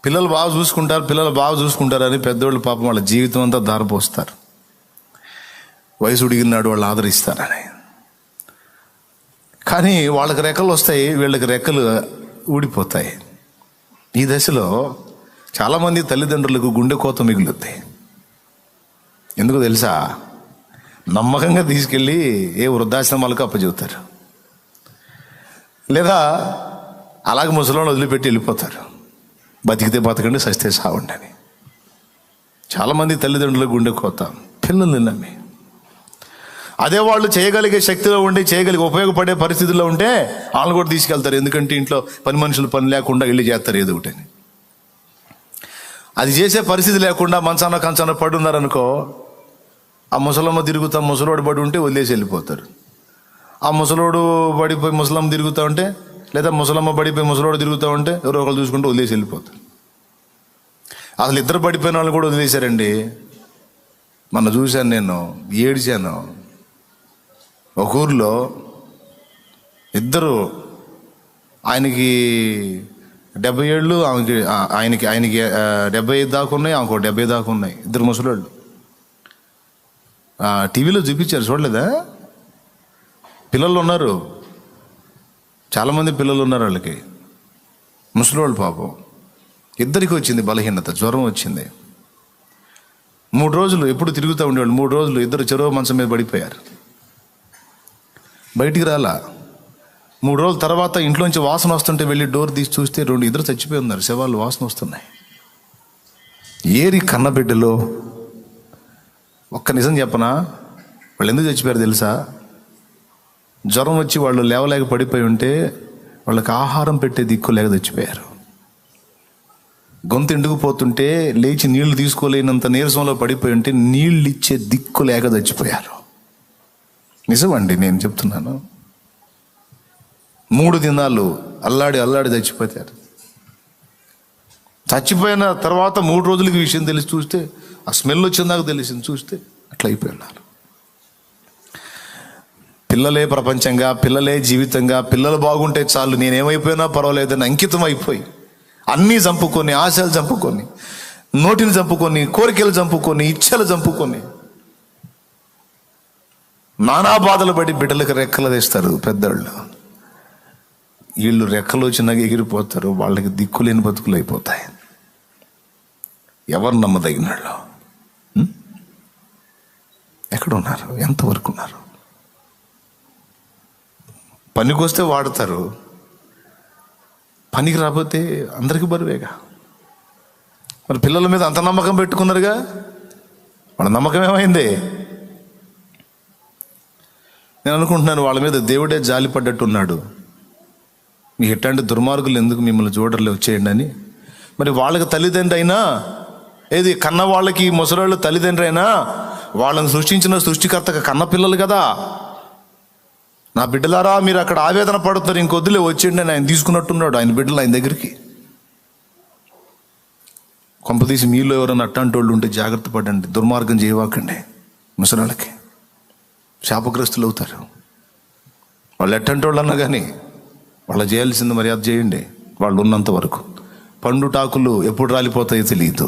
పిల్లలు బాగా చూసుకుంటారని పెద్దోళ్ళు పాపం వాళ్ళ జీవితం అంతా దారిపోస్తారు. వయసు ఉడిగినాడు వాళ్ళు ఆదరిస్తారని. కానీ వాళ్ళకి రెక్కలు వస్తాయి, వీళ్ళకి రెక్కలు ఊడిపోతాయి. ఈ దశలో చాలామంది తల్లిదండ్రులకు గుండె కోత మిగులుద్ది. ఎందుకు తెలుసా? నమ్మకంగా తీసుకెళ్ళి ఏ వృద్ధాశ్రమాలకు అప్పచెబుతారు, లేదా అలాగే ముసలోళ్ళు వదిలిపెట్టి వెళ్ళిపోతారు. బతికితే బతకండి, సస్తే సావండి అని. చాలామంది తల్లిదండ్రులకు గుండె కోత పిల్లల్ని నమ్మి. అదే వాళ్ళు చేయగలిగే శక్తిలో ఉండి చేయగలిగే ఉపయోగపడే పరిస్థితుల్లో ఉంటే వాళ్ళని కూడా తీసుకెళ్తారు. ఎందుకంటే ఇంట్లో పని మనుషులు పని లేకుండా ఇల్లు చేస్తారు ఏదో ఒకటి. అది చేసే పరిస్థితి లేకుండా మంచాన కంచాన పడి ఉన్నారనుకో, ఆ ముసలమ్మ ముసలోడు పడి ఉంటే వదిలేసి వెళ్ళిపోతారు. ఆ ముసలోడు పడిపోయి ముసలమ్మ తిరుగుతూ ఉంటే, లేదా ముసలమ్మ పడిపోయి ముసలోడు తిరుగుతూ ఉంటే ఎవరో ఒకరు చూసుకుంటూ వదిలేసి వెళ్ళిపోతారు. అసలు ఇద్దరు పడిపోయిన వాళ్ళు కూడా వదిలేశారండి. మొన్న చూశాను, నేను ఏడిచాను. ఒక ఊర్లో ఇద్దరు, ఆయనకి 70 ఏళ్ళు, ఆయనకి 75 దాకా ఉన్నాయి, ఆమెకు 70 దాకా ఉన్నాయి. ఇద్దరు ముసలోళ్ళు. టీవీలో చూపించారు, చూడలేదా? పిల్లలు ఉన్నారు, చాలామంది పిల్లలు ఉన్నారు వాళ్ళకి. ముసలోళ్ళు పాపం. ఇద్దరికి వచ్చింది బలహీనత, జ్వరం వచ్చింది. 3 రోజులు ఎప్పుడు తిరుగుతూ ఉండేవాళ్ళు. 3 రోజులు ఇద్దరు చెరువు మంచం మీద పడిపోయారు, బయటికి రాలా. 3 రోజుల తర్వాత ఇంట్లోంచి వాసన వస్తుంటే వెళ్ళి డోర్ తీసి చూస్తే ఇద్దరు చచ్చిపోయి ఉన్నారు, శవాలు వాసన వస్తున్నాయి. ఏరి కన్నబిడ్డలో. ఒక్క నిజం చెప్పనా, వాళ్ళు ఎందుకు చచ్చిపోయారు తెలుసా? జ్వరం వచ్చి వాళ్ళు లేవలేక పడిపోయి ఉంటే వాళ్ళకి ఆహారం పెట్టే దిక్కు లేక చచ్చిపోయారు. గొంతు ఎండుకుపోతుంటే లేచి నీళ్లు తీసుకోలేనంత నీరసంలో పడిపోయి ఉంటే నీళ్ళు ఇచ్చే దిక్కు లేక చచ్చిపోయారు. నిజమండి, నేను చెప్తున్నాను. 3 దినాలు అల్లాడి చచ్చిపోతారు. చచ్చిపోయిన తర్వాత 3 రోజులకి విషయం తెలిసి చూస్తే, ఆ స్మెల్ వచ్చిందాక తెలిసింది, చూస్తే అట్లా అయిపోయి ఉన్నారు. పిల్లలే ప్రపంచంగా, పిల్లలే జీవితంగా, పిల్లలు బాగుంటే చాలు, నేనేమైపోయినా పర్వాలేదని అంకితం అయిపోయి అన్నీ చంపుకొని, ఆశలు చంపుకొని, నోటిని చంపుకొని, కోరికలు చంపుకొని, ఇచ్చలు చంపుకొని, నానా బాధలు పడి బిడ్డలకు రెక్కలు తెస్తారు పెద్దోళ్ళు. వీళ్ళు రెక్కలు వచ్చినాక ఎగిరిపోతారు, వాళ్ళకి దిక్కులేని బతుకులు అయిపోతాయి. ఎవరు నమ్మదగిన వాళ్ళు? ఎక్కడున్నారు? ఎంతవరకు ఉన్నారు? పనికొస్తే వాడతారు, పనికి రాకపోతే అందరికీ బరువేగా. మరి పిల్లల మీద అంత నమ్మకం పెట్టుకున్నారుగా, వాళ్ళ నమ్మకం ఏమైంది? నేను అనుకుంటున్నాను వాళ్ళ మీద దేవుడే జాలిపడ్డట్టు ఉన్నాడు. మీ ఎట్లాంటి దుర్మార్గులు ఎందుకు మిమ్మల్ని చూడర్లే, వచ్చేయండి అని. మరి వాళ్ళకి తల్లిదండ్రి అయినా, ఏది కన్న వాళ్ళకి ముసలాళ్ళు తల్లిదండ్రి అయినా, వాళ్ళని సృష్టించిన సృష్టికర్తగా కన్న పిల్లలు కదా. నా బిడ్డలారా మీరు అక్కడ ఆవేదన పడుతున్నారు, ఇంకొద్దులే వచ్చేయండి అని ఆయన తీసుకున్నట్టున్నాడు ఆయన బిడ్డలు ఆయన దగ్గరికి. కొంపదీసి మీలో ఎవరైనా అట్లాంటి వాళ్ళు ఉంటే జాగ్రత్త పడండి, దుర్మార్గం చేయవాకండి. ముసలాళ్ళకి శాపగ్రస్తులు అవుతారు. వాళ్ళు ఎట్టంటి వాళ్ళు అన్నా కానీ వాళ్ళు చేయాల్సింది మర్యాద చేయండి. వాళ్ళు ఉన్నంత వరకు. పండుటాకులు ఎప్పుడు రాలిపోతాయో తెలియదు.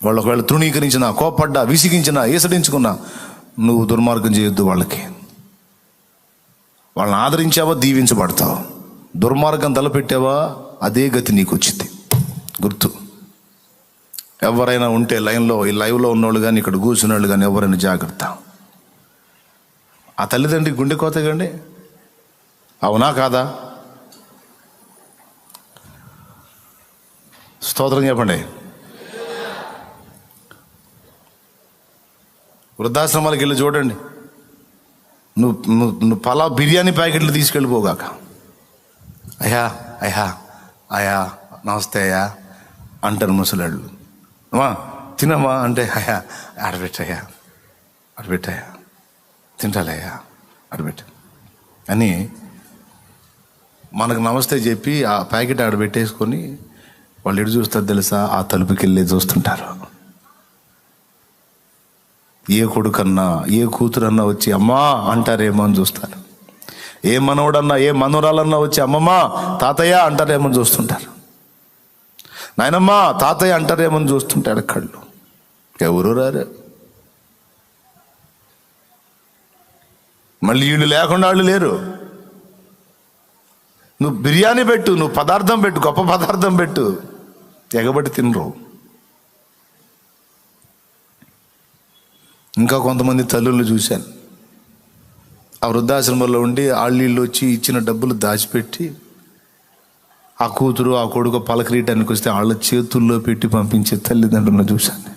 వాళ్ళు ఒకవేళ తృణీకరించినా, కోపడ్డా, విసిగించినా, ఈసడించుకున్నా నువ్వు దుర్మార్గం చేయొద్దు వాళ్ళకి. వాళ్ళని ఆదరించావా దీవించబడతావు, దుర్మార్గం తలపెట్టావా అదే గతి నీకు వచ్చింది. గుర్తు. ఎవరైనా ఉంటే ఈ లైవ్లో ఉన్నోళ్ళు కానీ, ఇక్కడ కూర్చున్న వాళ్ళు కానీ ఎవరైనా జాగ్రత్త. ఆ తల్లిదండ్రి గుండె కోతగండి, అవునా కాదా? స్తోత్రం చెప్పండి. వృద్ధాశ్రమాలకు వెళ్ళి చూడండి. నువ్వు బిర్యానీ ప్యాకెట్లు తీసుకెళ్ళిపోగాక, అయ్యా అయ్యా అయ్యా నమస్తే అయ్యా అంటారు ముసలాళ్ళు. అమ్మా తినమ్మా అంటే, అయ్యా ఆడబెట్టయ్యా ఆడబెట్టయ్యా, తింటాలయ్యా ఆడబెట్ట అని మనకు నమస్తే చెప్పి ఆ ప్యాకెట్ ఆడబెట్టేసుకొని వాళ్ళు ఎటు చూస్తారు తెలుసా? ఆ తలుపుకి వెళ్ళి చూస్తుంటారు. ఏ కొడుకన్నా ఏ కూతురన్నా వచ్చి అమ్మా అంటారేమో అని చూస్తారు. ఏ మనవడన్నా ఏ మనవరాలన్నా వచ్చి అమ్మమ్మ తాతయ్య అంటారేమో చూస్తుంటారు. నాయనమ్మా తాతయ్య అంటారేమని చూస్తుంటాడు కళ్ళు. ఎవరు రారు. మళ్ళీ వీళ్ళు లేకుండా వాళ్ళు లేరు. నువ్వు బిర్యానీ పెట్టు, నువ్వు పదార్థం పెట్టు, గొప్ప పదార్థం పెట్టు, ఎగబడి తినరు. ఇంకా కొంతమంది తల్లులు చూశాను, ఆ వృద్ధాశ్రమంలో ఉండి ఆళ్ళీళ్ళు వచ్చి ఇచ్చిన డబ్బులు దాచిపెట్టి ఆ కూతురు ఆ కొడుకు పలకరీయటానికి వస్తే వాళ్ళ చేతుల్లో పెట్టి పంపించే తల్లిదండ్రులను చూశాను.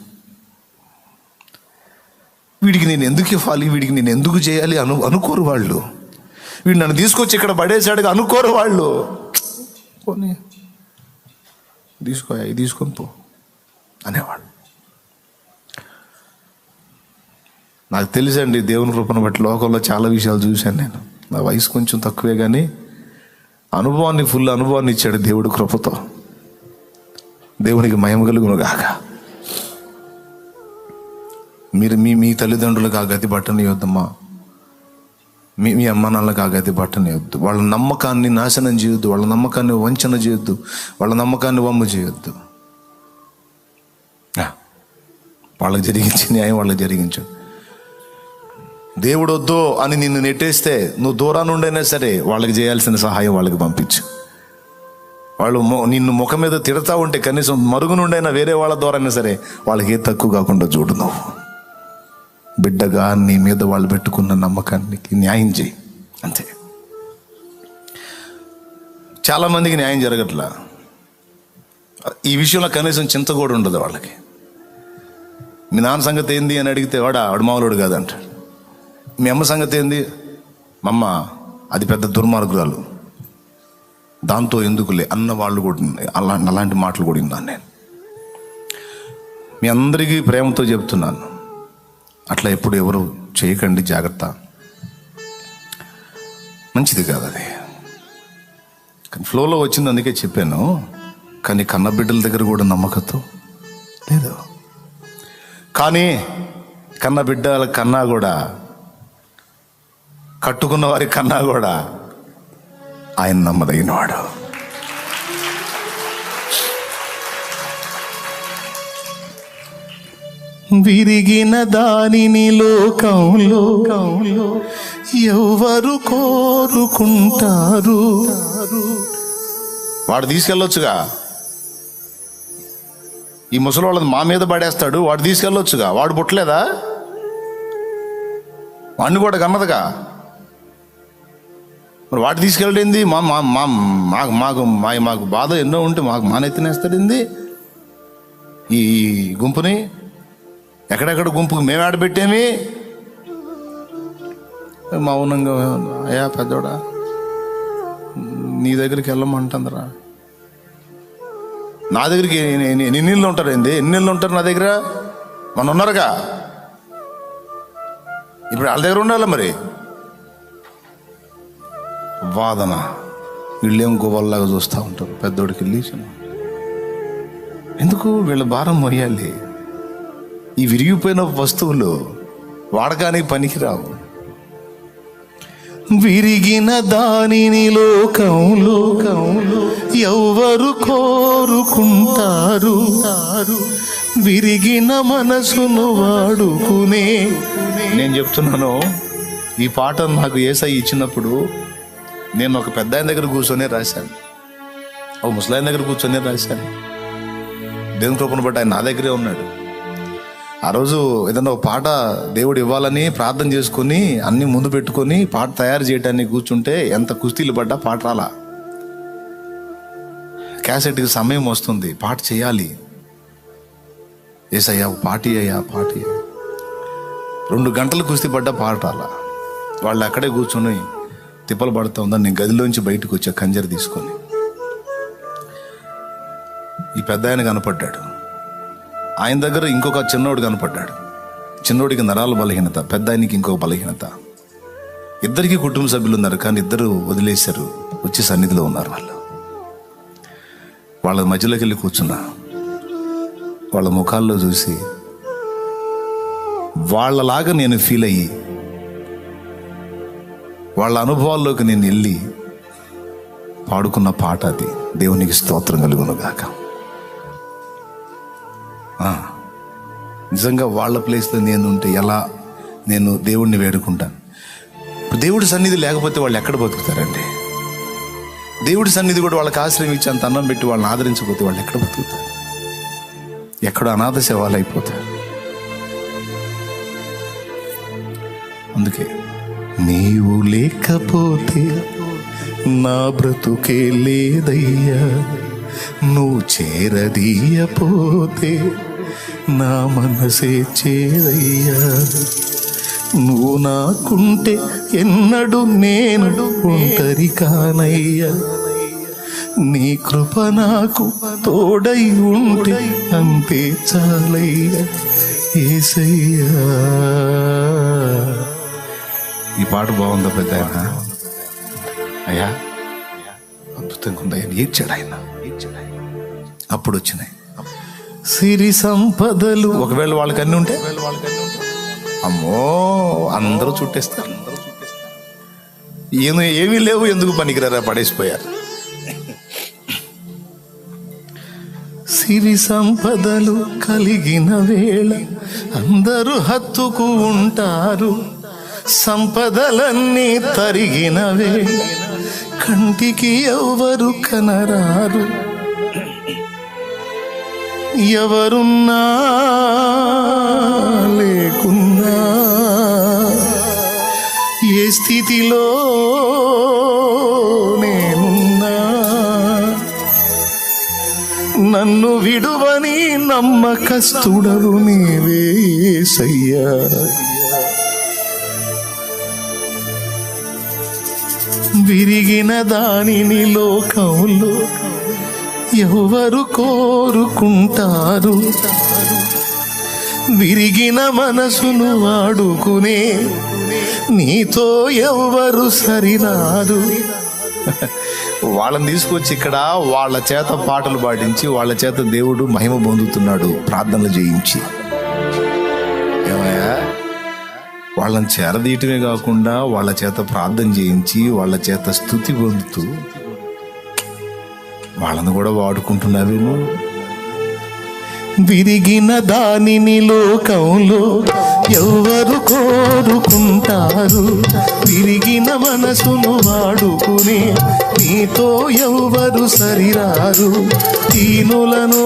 వీడికి నేను ఎందుకు ఇవ్వాలి, వీడికి నేను ఎందుకు చేయాలి అనుకోరు వాళ్ళు. వీడు నన్ను తీసుకొచ్చి ఇక్కడ పడేసాడుగా అనుకోరు వాళ్ళు. పోనీ తీసుకో, ఇది తీసుకొని పో అనేవాడు. నాకు తెలుసండి, దేవుని కృపను బట్టి లోకంలో చాలా విషయాలు చూశాను నేను. నా వయసు కొంచెం తక్కువే కానీ ఫుల్ అనుభవాన్ని ఇచ్చాడు దేవుడు కృపతో. దేవునికి మహిమ కలుగును గాక. మీరు మీ తల్లిదండ్రులకు ఆ గతి పట్టనియొద్దమ్మా. మీ అమ్మ నాన్నలకు ఆ గతి పట్టనియొద్దు. వాళ్ళ నమ్మకాన్ని నాశనం చేయొద్దు, వాళ్ళ నమ్మకాన్ని వంచన చేయొద్దు, వాళ్ళ నమ్మకాన్ని వమ్ము చేయొద్దు. వాళ్ళకి జరిగించే న్యాయం వాళ్ళకి జరిగించు. దేవుడు వద్దు అని నిన్ను నెట్టేస్తే నువ్వు దూరాన్ని ఉండైనా సరే వాళ్ళకి చేయాల్సిన సహాయం వాళ్ళకి పంపించు. వాళ్ళు నిన్ను ముఖం మీద తిడతా ఉంటే కనీసం మరుగు నుండైనా వేరే వాళ్ళ ద్వారైనా సరే వాళ్ళకి ఏ తక్కువ కాకుండా చూడు. నువ్వు బిడ్డగా నీ మీద వాళ్ళు పెట్టుకున్న నమ్మకానికి న్యాయం చేయి, అంతే. చాలామందికి న్యాయం జరగట్లా. ఈ విషయంలో కనీసం చింత కూడా ఉండదు వాళ్ళకి. మీ నాన్న సంగతి ఏంది అని అడిగితే వాడు మామూలుడు కాదంటాడు. మీ అమ్మ సంగతి ఏంది, మమ్మ అది పెద్ద దుర్మార్గురాలు, దాంతో ఎందుకులే అన్న వాళ్ళు కూడా అలాంటి మాటలు కూడా విన్నాను నేను. మీ అందరికీ ప్రేమతో చెప్తున్నాను, అట్లా ఎప్పుడు ఎవరు చేయకండి, జాగ్రత్త. మంచిది కాదు అది. కానీ ఫ్లోలో వచ్చింది అందుకే చెప్పాను. కానీ కన్న బిడ్డల దగ్గర కూడా నమ్మకత్వం లేదు. కానీ కన్న బిడ్డల కన్నా కూడా, కట్టుకున్న వారి కన్నా కూడా ఆయన నమ్మదగినవాడు. విరిగిన దానిని లోకంలో ఎవరు కోరుకుంటారు? వాడు తీసుకెళ్ళొచ్చుగా. ఈ ముసలి వాళ్ళని మా మీద పడేస్తాడు, వాడు తీసుకెళ్ళొచ్చుగా. వాడు పుట్టలేదా? వాడిని కూడా కన్నదుగా. మరి వాడు తీసుకెళ్ళడింది మాకు బాధ ఎన్నో ఉంటే మాకు మానెత్తినేస్తాడింది. ఈ గుంపుని ఎక్కడెక్కడ గుంపుకు మేము ఆడబెట్టేమి. మౌనంగా, అయ్యా పెద్దోడా నీ దగ్గరికి వెళ్ళమంటుందిరా. నా దగ్గరికి ఎన్ని నీళ్ళు ఉంటారు ఏంది? ఎన్ని నీళ్ళు ఉంటారు నా దగ్గర? మన ఉన్నారుగా, ఇప్పుడు వాళ్ళ దగ్గర ఉండాలి. మరి వాదన, వీళ్ళేం గోవల్లాగా చూస్తూ ఉంటారు. పెద్దోడికి వెళ్ళి ఎందుకు వీళ్ళ భారం మోయాలి? ఈ విరిగిపోయిన వస్తువులు వాడకానికి పనికిరావు. విరిగిన దానిని లోకంలో ఎవరు కోరుకుంటారు? విరిగిన మనసును వాడుకునే. నేను చెప్తున్నాను, ఈ పాట నాకు యేసయ్య ఇచ్చినప్పుడు నేను ఒక పెద్ద ఆయన దగ్గర కూర్చొని రాశాను, ఒక ముసలాయన దగ్గర కూర్చొని రాశాను. దేవుని కృపను బట్టి ఆయన నా దగ్గరే ఉన్నాడు. ఆ రోజు ఏదన్నా ఒక పాట దేవుడు ఇవ్వాలని ప్రార్థన చేసుకొని అన్ని ముందు పెట్టుకొని పాట తయారు చేయడానికి కూర్చుంటే ఎంత కుస్తీలు పడ్డా పాట రాలా. క్యాసెట్కి సమయం వస్తుంది, పాట చేయాలి. ఏసయ్యా పాటి 2 గంటలు కుస్తీ పడ్డా పాట రాలా. వాళ్ళు అక్కడే కూర్చొని తిప్పలు పడుతూ ఉందని నేను గదిలోంచి బయటకు వచ్చా కంజర తీసుకొని. ఈ పెద్ద ఆయన కనపడ్డాడు, ఆయన దగ్గర ఇంకొక చిన్నోడు కనపడ్డాడు. చిన్నోడికి నరాల బలహీనత, పెద్ద ఆయనకి ఇంకొక బలహీనత. ఇద్దరికి కుటుంబ సభ్యులు ఉన్నారు, కానీ ఇద్దరు వదిలేశారు, వచ్చి సన్నిధిలో ఉన్నారు. వాళ్ళ మధ్యలోకి వెళ్ళి కూర్చున్నా. వాళ్ళ ముఖాల్లో చూసి వాళ్ళలాగా నేను ఫీల్ అయ్యి వాళ్ళ అనుభవాల్లోకి నేను వెళ్ళి పాడుకున్న పాట అది. దేవునికి స్తోత్రం కలుగును గాక. నిజంగా వాళ్ళ ప్లేస్లో నేను ఉంటే ఎలా నేను దేవుణ్ణి వేడుకుంటాను. దేవుడి సన్నిధి లేకపోతే వాళ్ళు ఎక్కడ బతుకుతారండి? దేవుడి సన్నిధి కూడా వాళ్ళకి ఆశ్రయం ఇచ్చి అంత అన్నం పెట్టి వాళ్ళని ఆదరించకపోతే వాళ్ళు ఎక్కడ బతుకుతారు? ఎక్కడ అనాథ శవాలు అయిపోతారు. అందుకే నీవు లేకపోతే నా బ్రతుకే లేదయ్యా, నువ్వు చేరదీయపోతే నా మనసే చేరయ్యా, నువ్వు నాకుంటే ఎన్నడు నేను ఒంటరి కానయ్యా, నీ కృప నాకు తోడై ఉంటే అంతే చాలయ్యా యేసయ్యా. ఈ పాట బాగుందా పెద్ద అయ్యా? అద్భుతంగా ఉంది. ఆయన ఏడ్చాడు. అప్పుడు వచ్చినాయి సిరి సంపదలు. ఒకవేళ వాళ్ళకి అన్నీ ఉంటే అమ్మో అందరూ చుట్టేస్తారు. ఏమీ లేవు, ఎందుకు పనికిరారా, పడేసిపోయారు. సిరి సంపదలు కలిగిన వేళ అందరూ హత్తుకు ఉంటారు, సంపదలన్నీ తరిగిన వేళ కంటికి ఎవరు కనరారు. ఎవరున్నా లేకున్నా ఏ స్థితిలో నేనున్నా నన్ను విడువని నమ్మకస్తుడవు నీవే యేసయ్యా. విరిగిన దానిని లోకంలో ఎవరు కోరుకుంటారు, విరిగిన మనసును వాడుకునే నీతో ఎవరు సరినారు. వాళ్ళని తీసుకొచ్చి ఇక్కడ వాళ్ళ చేత పాటలు పాడించి వాళ్ళ చేత దేవుడు మహిమ పొందుతున్నాడు, ప్రార్థనలు చేయించి. ఏమయ్యా, వాళ్ళని చేరదీయటమే కాకుండా వాళ్ళ చేత ప్రార్థన చేయించి వాళ్ళ చేత స్తుతి పొందుతూ వాళ్ళని కూడా వాడుకుంటున్నావేమో. విరిగిన దానిని లోకంలో ఎవరు కోరుకుంటారు, విరిగిన మనసును వాడుకునే నీతో ఎవరు సరిరారు. దీనులను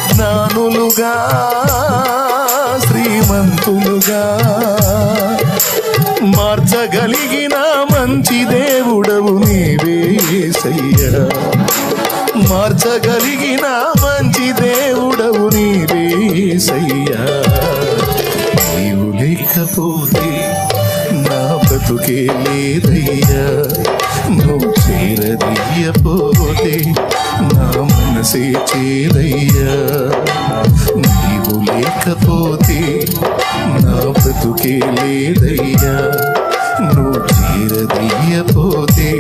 జ్ఞానులుగా శ్రీమంతులుగా మార్చగలిగిన మంచి దేవుడవు నీవే యేసయ్యా, మార్చగలిగిన మంచి దేవుడవు నీవే యేసయ్యా. నీవు లేకపోతే నా బ్రతుకే లేదయ్యా, నువ్వు చేరదీయపోతే నా మనసే చేరయ్యా. నీవు లేకపోతే నా బ్రతుకే లేదయ్యా, నువ్వు చేరదీయపోతే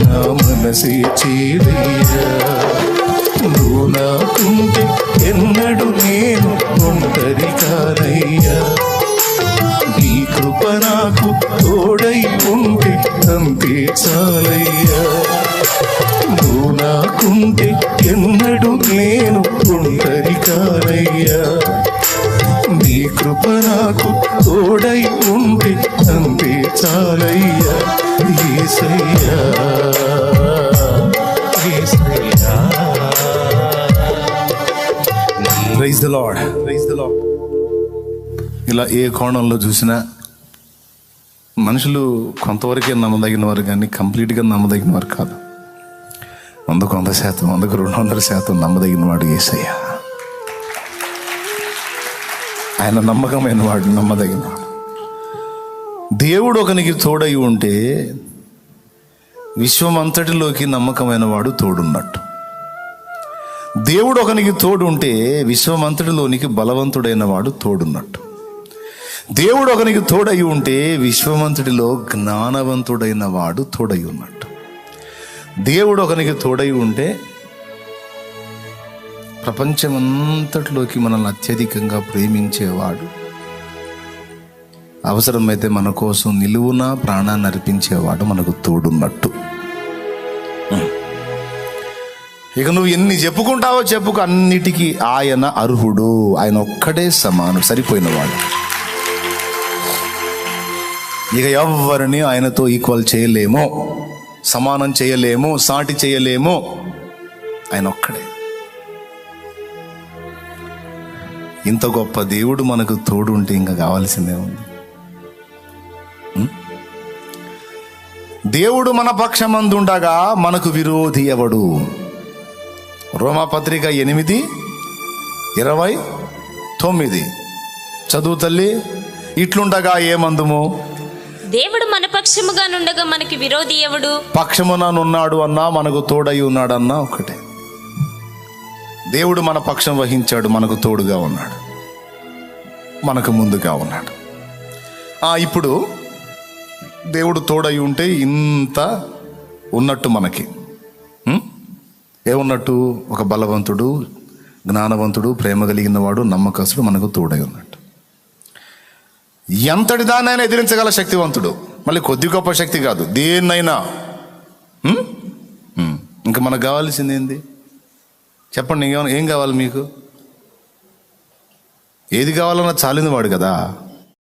నా మనసే చేరయ్యా. నువ్వు నాకుంటే ఎన్నడు నేను ఒంటరి కానయ్యా, నీ కృప నాకు తోడై ఉంటే అంతే చాలయ్యా. నువ్వు నాకుంటే ఎన్నడు నేను ఒంటరి కానయ్యా, నీ కృప నాకు తోడై ఉంటే అంతే చాలయ్యా యేసయ్యా, యేసయ్యా. Praise the lord, praise the lord. ఇలా ఏ కోణంలో చూసినా మనుషులు కొంతవరకే నమ్మదగిన వారు కానీ కంప్లీట్గా నమ్మదగిన వారు కాదు. 100% 200% నమ్మదగిన వాడు యేసయ్య. ఆయన నమ్మకమైన వాడు, నమ్మదగిన వాడు. దేవుడు ఒకనికి తోడై ఉంటే విశ్వమంతటిలోకి నమ్మకమైన వాడు తోడున్నట్టు. దేవుడు ఒకనికి తోడు ఉంటే విశ్వమంతటిలోనికి బలవంతుడైన వాడు తోడున్నట్టు. దేవుడు ఒకనికి తోడై ఉంటే విశ్వమంతటిలో జ్ఞానవంతుడైన వాడు తోడై ఉన్నట్టు. దేవుడు ఒకనికి తోడై ఉంటే ప్రపంచమంతటిలోకి మనల్ని అత్యధికంగా ప్రేమించేవాడు, అవసరమైతే మన కోసం నిలువున ప్రాణాన్ని అర్పించేవాడు మనకు తోడున్నట్టు. ఇక నువ్వు ఎన్ని చెప్పుకుంటావో చెప్పుకు, అన్నిటికీ ఆయన అర్హుడు. ఆయన ఒక్కడే సమానం, సరిపోయినవాడు. ఇక ఎవరిని ఆయనతో ఈక్వల్ చేయలేము, సమానం చేయలేము, సాటి చేయలేము. ఆయన ఒక్కడే. ఇంత గొప్ప దేవుడు మనకు తోడు ఉంటే ఇంకా కావాల్సిందే ఉంది. దేవుడు మన పక్షమందుండగా మనకు విరోధి ఎవడు? రోమాపత్రిక 8:29 చదువు తల్లి. ఇట్లుండగా ఏమందుము? దేవుడు మన పక్షముగా నుండగా మనకి విరోధి ఎవడు? పక్షముననున్నాడు అన్నా, మనకు తోడై ఉన్నాడన్నా ఒకటే. దేవుడు మన పక్షం వహించాడు, మనకు తోడుగా ఉన్నాడు, మనకు ముందుగా ఉన్నాడు. ఇప్పుడు దేవుడు తోడై ఉంటే ఇంత ఉన్నట్టు మనకి ఏమున్నట్టు? ఒక బలవంతుడు, జ్ఞానవంతుడు, ప్రేమ కలిగిన వాడు, నమ్మకస్తుడు మనకు తోడై ఉన్నట్టు. ఎంతటి దాన్నైనా ఎదిరించగల శక్తివంతుడు. మళ్ళీ కొద్ది గొప్ప శక్తి కాదు, దేన్నైనా. ఇంకా మనకు కావాల్సింది ఏంది చెప్పండి? ఏం కావాలి మీకు? ఏది కావాలన్నా చాలిన వాడు కదా.